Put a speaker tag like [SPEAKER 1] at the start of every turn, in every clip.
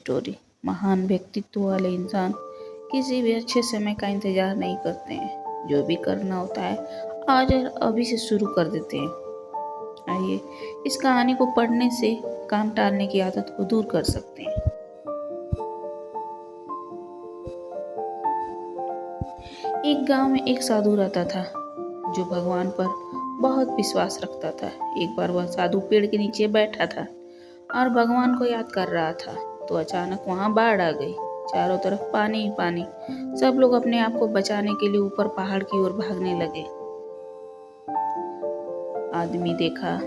[SPEAKER 1] Story. महान व्यक्तित्व वाले इंसान किसी भी अच्छे समय का इंतजार नहीं करते हैं। जो भी करना होता है आज और अभी से शुरू कर देते हैं। आइए इस कहानी को पढ़ने से काम टालने की आदत को दूर कर सकते हैं। एक गांव में एक साधु रहता था जो भगवान पर बहुत विश्वास रखता था। एक बार वह साधु पेड़ के नीचे बैठा था और भगवान को याद कर रहा था तो अचानक वहां बाढ़ आ गई। चारों तरफ पानी ही पानी। सब लोग अपने आप को बचाने के लिए ऊपर पहाड़ की ओर भागने लगे। आदमी देखा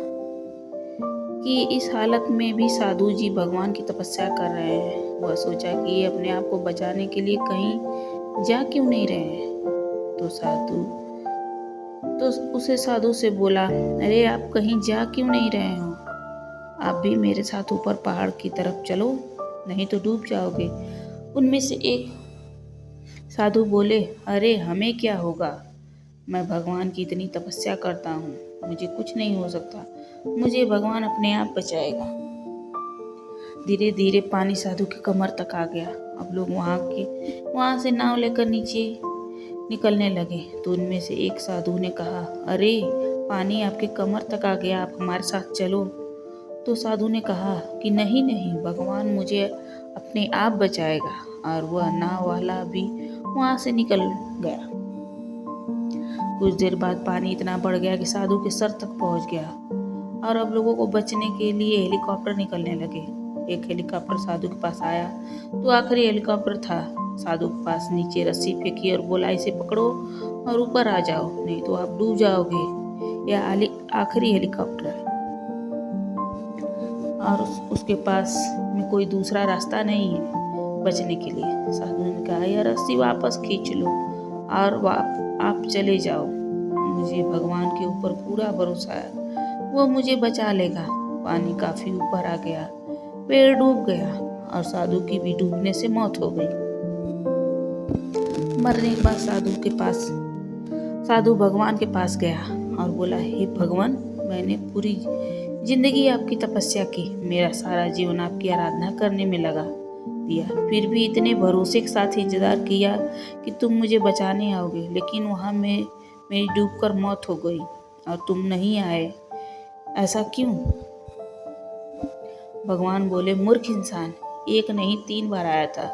[SPEAKER 1] कि इस हालत में भी साधु जी भगवान की तपस्या कर रहे हैं। वह सोचा कि ये अपने आप को बचाने के लिए कहीं जा क्यों नहीं रहे हैं। तो उसे साधु से बोला, अरे आप कहीं जा क्यों नहीं रहे हो? आप भी मेरे साथ ऊपर पहाड़ की तरफ चलो, नहीं तो डूब जाओगे। उनमें से एक साधु बोले, अरे हमें क्या होगा, मैं भगवान की इतनी तपस्या करता हूँ, मुझे कुछ नहीं हो सकता, मुझे भगवान अपने आप बचाएगा। धीरे धीरे पानी साधु की कमर तक आ गया। अब लोग वहां से नाव लेकर नीचे निकलने लगे तो उनमें से एक साधु ने कहा, अरे पानी आपके कमर तक आ गया, आप हमारे साथ चलो। तो साधु ने कहा कि नहीं नहीं, भगवान मुझे अपने आप बचाएगा। और वह नाव वाला भी वहां से निकल गया। कुछ देर बाद पानी इतना बढ़ गया कि साधु के सर तक पहुंच गया और अब लोगों को बचने के लिए हेलीकॉप्टर निकलने लगे। एक हेलीकॉप्टर साधु के पास आया तो आखिरी हेलीकॉप्टर था। साधु के पास नीचे रस्सी फेंकी और बोला, इसे पकड़ो और ऊपर आ जाओ, नहीं तो आप डूब जाओगे। यह आखिरी हेलीकॉप्टर है और उसके पास में कोई दूसरा रास्ता नहीं है बचने के लिए। साधु ने कहा, यह रस्सी वापस खींच लो और आप चले जाओ। मुझे भगवान के ऊपर पूरा भरोसा है, वो मुझे बचा लेगा। पानी काफी ऊपर आ गया, पेड़ डूब गया और साधु की भी डूबने से मौत हो गई। मरने के बाद साधु भगवान के पास गया और बोला, हे भगवान, मैंने पूरी जिंदगी आपकी तपस्या की, मेरा सारा जीवन आपकी आराधना करने में लगा दिया, फिर भी इतने भरोसे के साथ इंतजार किया कि तुम मुझे बचाने आओगे, लेकिन वहां मेरी डूबकर मौत हो गई और तुम नहीं आए, ऐसा क्यों? भगवान बोले, मूर्ख इंसान, एक नहीं 3 बार आया था।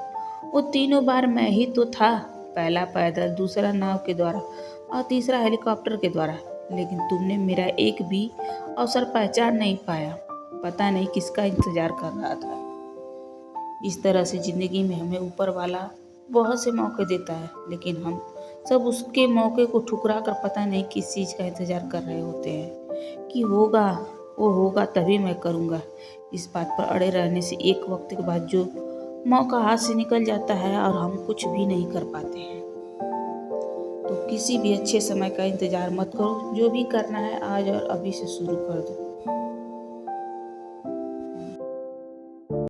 [SPEAKER 1] वो तीनों बार मैं ही तो था, पहला पैदल, दूसरा नाव के द्वारा और तीसरा हेलीकॉप्टर के द्वारा, लेकिन तुमने मेरा एक भी अवसर पहचान नहीं पाया। पता नहीं किसका इंतजार कर रहा था। इस तरह से जिंदगी में हमें ऊपर वाला बहुत से मौके देता है, लेकिन हम सब उसके मौके को ठुकरा कर पता नहीं किस चीज़ का इंतजार कर रहे होते हैं कि वो होगा तभी मैं करूँगा। इस बात पर अड़े रहने से एक वक्त के बाद जो मौका हाथ से निकल जाता है और हम कुछ भी नहीं कर पाते हैं। तो किसी भी अच्छे समय का इंतजार मत करो, जो भी करना है आज और अभी से शुरू कर दो।